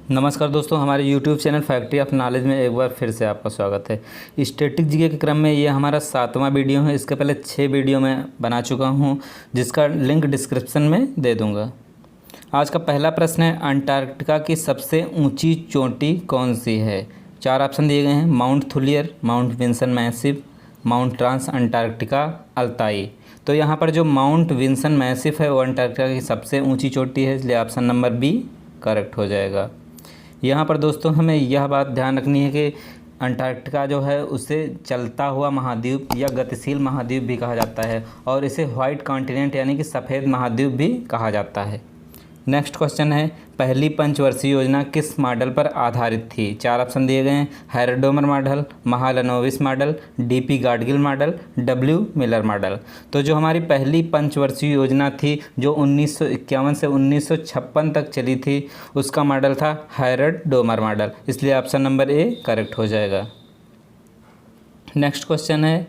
नमस्कार दोस्तों, हमारे YouTube channel factory of knowledge में एक बार फिर से आपका स्वागत है। स्टैटिक जीके के क्रम में ये हमारा 7वां वीडियो है। इसके पहले 6 वीडियो मैं बना चुका हूँ, जिसका लिंक डिस्क्रिप्शन में दे दूँगा। आज का पहला प्रश्न है, अंटार्कटिका की सबसे ऊंची चोटी कौन सी है? 4 ऑप्शन दिए गए हैं, Mount Thuillier, Mount Vinson Massif, Mount Trans Antarctica, Altai. तो यहाँ पर जो माउंट विंसन मैसिव है वो अंटार्कटिका की सबसे ऊँची चोटी है, इसलिए ऑप्शन नंबर बी करेक्ट हो जाएगा। यहाँ पर दोस्तों हमें यह बात ध्यान रखनी है कि अंटार्कटिका जो है उसे चलता हुआ महाद्वीप या गतिशील महाद्वीप भी कहा जाता है और इसे व्हाइट कॉन्टिनेंट यानी कि सफ़ेद महाद्वीप भी कहा जाता है। नेक्स्ट क्वेश्चन है, पहली पंचवर्षीय योजना किस मॉडल पर आधारित थी? 4 ऑप्शन दिए गए हैं, Harrod Domar model, Mahalanobis model, DP Gadgil model, W Miller model. तो जो हमारी पहली पंचवर्षीय योजना थी जो 1951 से 1956 तक चली थी, उसका मॉडल था हैरडोमर मॉडल, इसलिए ऑप्शन नंबर ए करेक्ट हो जाएगा। नेक्स्ट क्वेश्चन है,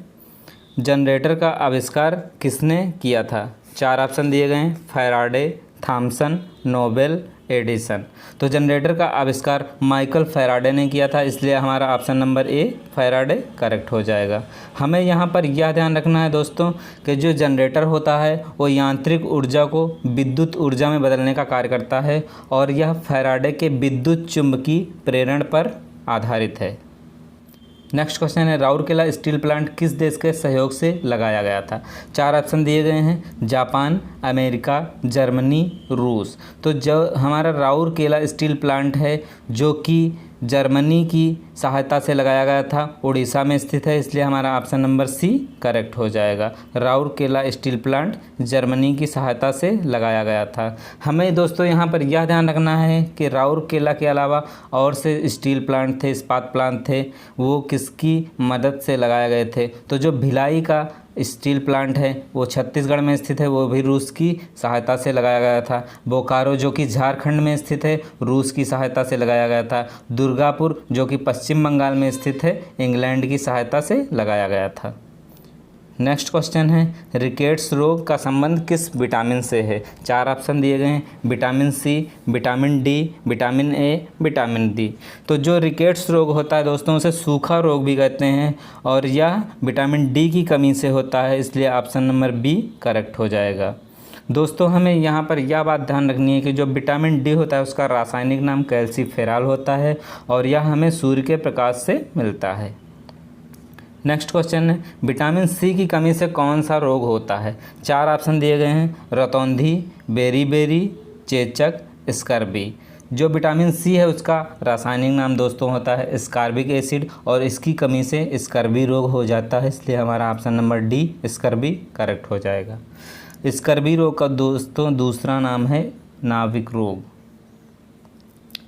जनरेटर का आविष्कार किसने किया था? 4 ऑप्शन दिए गए हैं, फैराडे, थॉमसन, नोबेल, एडिसन। तो जनरेटर का आविष्कार माइकल फैराडे ने किया था, इसलिए हमारा option number A Faraday correct हो जाएगा। हमें यहाँ पर यह ध्यान रखना है दोस्तों कि जो जनरेटर होता है वो यांत्रिक ऊर्जा को विद्युत ऊर्जा में बदलने का कार्य करता है और यह फैराडे के विद्युत चुंबकीय प्रेरण पर आधारित है। नेक्स्ट क्वेश्चन है, राउरकेला स्टील प्लांट किस देश के सहयोग से लगाया गया था? 4 ऑप्शन दिए गए हैं, जापान, अमेरिका, जर्मनी, रूस। तो जो हमारा राउरकेला स्टील प्लांट है जो कि जर्मनी की सहायता से लगाया गया था, उड़ीसा में स्थित है, इसलिए हमारा ऑप्शन नंबर सी करेक्ट हो जाएगा। राउरकेला स्टील प्लांट जर्मनी की सहायता से लगाया गया था। हमें दोस्तों यहाँ पर यह ध्यान रखना है कि राउरकेला के अलावा और से स्टील प्लांट थे, इस्पात प्लांट थे, वो किसकी मदद से लगाए गए थे? तो जो भिलाई का स्टील प्लांट है वो छत्तीसगढ़ में स्थित है, वो भी रूस की सहायता से लगाया गया था। बोकारो जो कि झारखंड में स्थित है, रूस की सहायता से लगाया गया था। दुर्गापुर जो कि पश्चिम बंगाल में स्थित है, इंग्लैंड की सहायता से लगाया गया था। नेक्स्ट क्वेश्चन है, रिकेट्स रोग का संबंध किस विटामिन से है? 4 ऑप्शन दिए गए हैं, vitamin C, vitamin D, vitamin A, vitamin D. तो जो रिकेट्स रोग होता है दोस्तों उसे सूखा रोग भी कहते हैं और यह विटामिन डी की कमी से होता है, इसलिए ऑप्शन नंबर बी करेक्ट हो जाएगा। दोस्तों हमें यहाँ पर यह बात ध्यान रखनी है कि जो विटामिन डी होता है उसका रासायनिक नाम कैल्सीफेरॉल होता है और यह हमें सूर्य के प्रकाश से मिलता है। नेक्स्ट क्वेश्चन है, विटामिन सी की कमी से कौन सा रोग होता है? 4 ऑप्शन दिए गए हैं, रतौंधी, बेरीबेरी, चेचक, स्कर्बी। जो विटामिन सी है उसका रासायनिक नाम दोस्तों होता है स्कॉर्बिक एसिड और इसकी कमी से स्कर्बी रोग हो जाता है, इसलिए हमारा option number D scurvy correct हो जाएगा। स्कर्बी रोग का दोस्तों दूसरा नाम है नाविक रोग।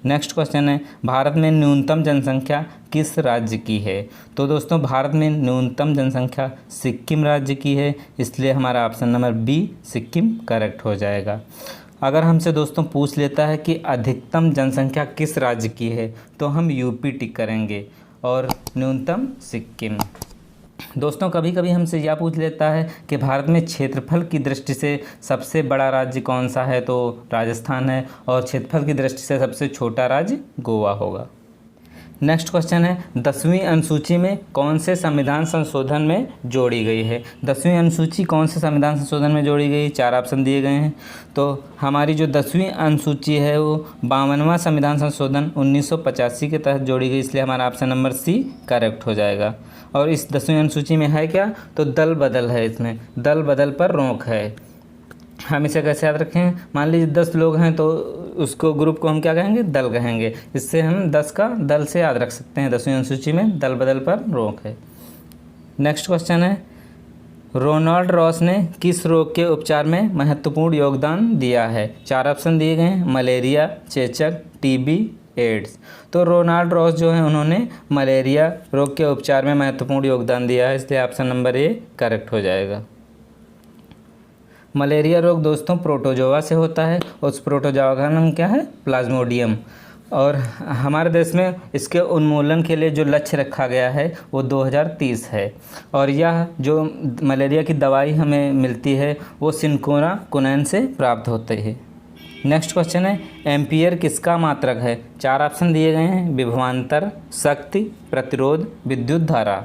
नेक्स्ट क्वेश्चन है, भारत में न्यूनतम जनसंख्या किस राज्य की है? तो दोस्तों भारत में न्यूनतम जनसंख्या सिक्किम राज्य की है, इसलिए हमारा option number B Sikkim correct हो जाएगा। अगर हमसे दोस्तों पूछ लेता है कि अधिकतम जनसंख्या किस राज्य की है तो हम यूपी टिक करेंगे और न्यूनतम सिक्किम। दोस्तों कभी कभी हमसे यह पूछ लेता है कि भारत में क्षेत्रफल की दृष्टि से सबसे बड़ा राज्य कौन सा है, तो राजस्थान है और क्षेत्रफल की दृष्टि से सबसे छोटा राज्य गोवा होगा। नेक्स्ट क्वेश्चन है, 10वीं अनुसूची में कौन से संविधान संशोधन में जोड़ी गई है? 10वीं अनुसूची कौन से संविधान संशोधन में जोड़ी गई? 4 ऑप्शन दिए गए हैं। तो हमारी जो 10वीं अनुसूची है वो 52वां संविधान संशोधन 1985 के तहत जोड़ी गई, इसलिए हमारा ऑप्शन नंबर सी करेक्ट हो जाएगा। और इस 10वीं अनुसूची में है क्या? तो दल बदल है, इसमें दल बदल पर रोक है। हम इसे कैसे याद रखें? मान लीजिए 10 लोग हैं तो उसको ग्रुप को हम क्या कहेंगे? दल कहेंगे। इससे हम 10 का दल से याद रख सकते हैं। 10वीं अनुसूची में दल बदल पर रोक है। नेक्स्ट क्वेश्चन है, रोनाल्ड रॉस ने किस रोग के उपचार में महत्वपूर्ण योगदान दिया है? 4 ऑप्शन दिए गए हैं, मलेरिया, चेचक, टीबी, एड्स। तो रोनाल्ड रॉस जो है उन्होंने मलेरिया रोग के उपचार में महत्वपूर्ण योगदान दिया है, इसलिए ऑप्शन नंबर ए करेक्ट हो जाएगा। मलेरिया रोग दोस्तों प्रोटोजोआ से होता है, उस प्रोटोजोआ का नाम क्या है? प्लाज्मोडियम। और हमारे देश में इसके उन्मूलन के लिए जो लक्ष्य रखा गया है वो 2030 है और यह जो मलेरिया की दवाई हमें मिलती है वो सिनकोना कुनैन से प्राप्त होती है। नेक्स्ट क्वेश्चन है एम्पियर किसका मात्रक है। 4 ऑप्शन दिए गए हैं, विभवांतर, शक्ति, प्रतिरोध, विद्युत धारा।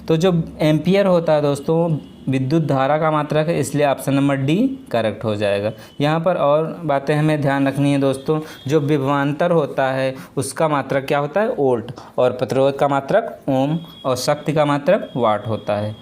तो जो एम्पियर होता है दोस्तों विद्युत धारा का मात्रक है, इसलिए ऑप्शन नंबर डी करेक्ट हो जाएगा। यहाँ पर और बातें हमें ध्यान रखनी है दोस्तों, जो विभवांतर होता है उसका मात्रक क्या होता है, वोल्ट, और प्रतिरोध का मात्रक ओम, और शक्ति का मात्रक वाट होता है।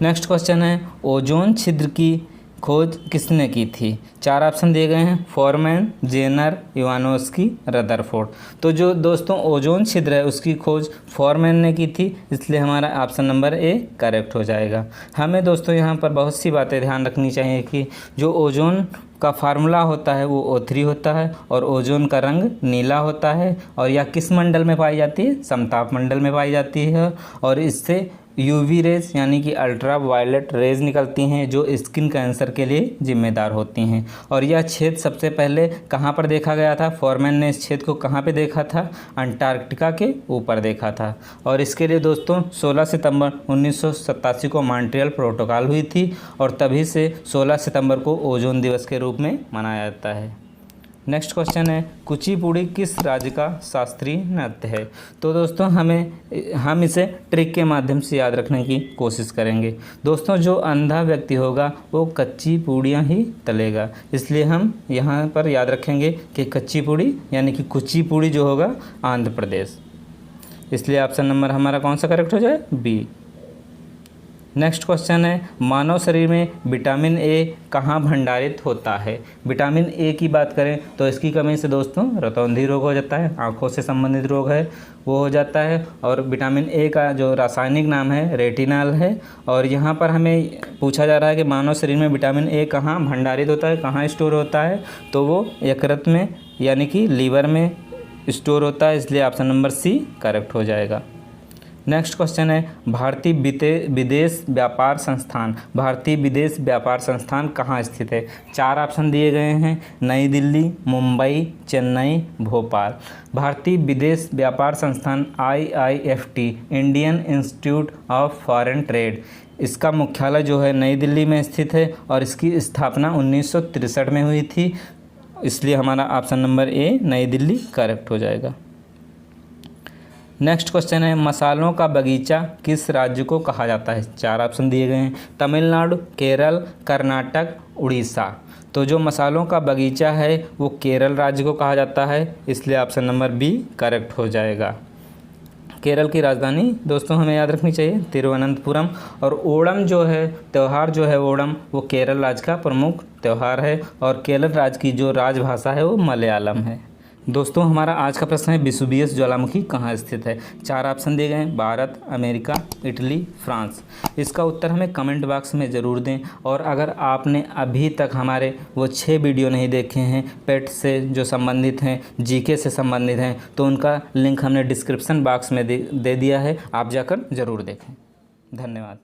नेक्स्ट क्वेश्चन है ओजोन छिद्र की खोज किसने की थी। 4 ऑप्शन दिए गए हैं, फॉरमैन, जेनर, इवानोस्की, रदरफोर्ड। तो जो दोस्तों ओजोन छिद्र है उसकी खोज फॉरमैन ने की थी, इसलिए हमारा ऑप्शन नंबर ए करेक्ट हो जाएगा। हमें दोस्तों यहाँ पर बहुत सी बातें ध्यान रखनी चाहिए कि जो ओजोन का फार्मूला होता है वो O3 होता है, और ओजोन का रंग नीला होता है, और यह किस मंडल में पाई जाती है, समताप मंडल में पाई जाती है, और इससे यूवी रेज यानी कि अल्ट्रा वायलेट रेज निकलती हैं जो स्किन कैंसर के लिए जिम्मेदार होती हैं। और यह छेद सबसे पहले कहाँ पर देखा गया था, फॉरमैन ने इस छेद को कहाँ पे देखा था, अंटार्कटिका के ऊपर देखा था। और इसके लिए दोस्तों 16 सितंबर 1987 को मॉन्ट्रियल प्रोटोकॉल हुई थी, और तभी से 16 सितंबर को ओजोन दिवस के रूप में मनाया जाता है। नेक्स्ट क्वेश्चन है कुचिपुड़ी किस राज्य का शास्त्रीय नृत्य है। तो दोस्तों हम इसे ट्रिक के माध्यम से याद रखने की कोशिश करेंगे। दोस्तों जो अंधा व्यक्ति होगा वो कच्ची पूड़ियाँ ही तलेगा, इसलिए हम यहाँ पर याद रखेंगे कि कच्ची पूड़ी यानी कि कुचिपुड़ी जो होगा आंध्र प्रदेश, इसलिए ऑप्शन नंबर हमारा कौन सा करेक्ट हो जाए, बी। नेक्स्ट क्वेश्चन है मानव शरीर में विटामिन ए कहाँ भंडारित होता है। विटामिन ए की बात करें तो इसकी कमी से दोस्तों रतौंधी रोग हो जाता है, आँखों से संबंधित रोग है वो हो जाता है। और विटामिन ए का जो रासायनिक नाम है रेटिनॉल है। और यहाँ पर हमें पूछा जा रहा है कि मानव शरीर में विटामिन ए कहाँ भंडारित होता है, कहाँ स्टोर होता है, तो वो यकृत में यानी कि लीवर में स्टोर होता है, इसलिए ऑप्शन नंबर सी करेक्ट हो जाएगा। नेक्स्ट क्वेश्चन है भारतीय विदेश व्यापार संस्थान कहाँ स्थित है। 4 ऑप्शन दिए गए हैं, नई दिल्ली, मुंबई, चेन्नई, भोपाल। भारतीय विदेश व्यापार संस्थान IIFT Indian institute of foreign trade, इसका मुख्यालय जो है नई दिल्ली में स्थित है, और इसकी स्थापना 1963 में हुई थी, इसलिए हमारा ऑप्शन नंबर ए नई दिल्ली करेक्ट हो जाएगा। नेक्स्ट क्वेश्चन है मसालों का बगीचा किस राज्य को कहा जाता है। 4 ऑप्शन दिए गए हैं, तमिलनाडु, केरल, कर्नाटक, उड़ीसा। तो जो मसालों का बगीचा है वो केरल राज्य को कहा जाता है, इसलिए ऑप्शन नंबर बी करेक्ट हो जाएगा। केरल की राजधानी दोस्तों हमें याद रखनी चाहिए तिरुवनंतपुरम। और ओणम जो है त्यौहार जो है ओणम वो केरल राज्य का प्रमुख त्यौहार है, और केरल राज्य की जो राजभाषा है वो मलयालम है। दोस्तों हमारा आज का प्रश्न है वेसुवियस ज्वालामुखी कहाँ स्थित है। 4 ऑप्शन दिए गए हैं, भारत, अमेरिका, इटली, फ्रांस। इसका उत्तर हमें कमेंट बॉक्स में ज़रूर दें। और अगर आपने अभी तक हमारे वो 6 वीडियो नहीं देखे हैं पेट से जो संबंधित हैं, जीके से संबंधित हैं, तो उनका लिंक हमने डिस्क्रिप्शन बॉक्स में दे दिया है, आप जाकर ज़रूर देखें। धन्यवाद।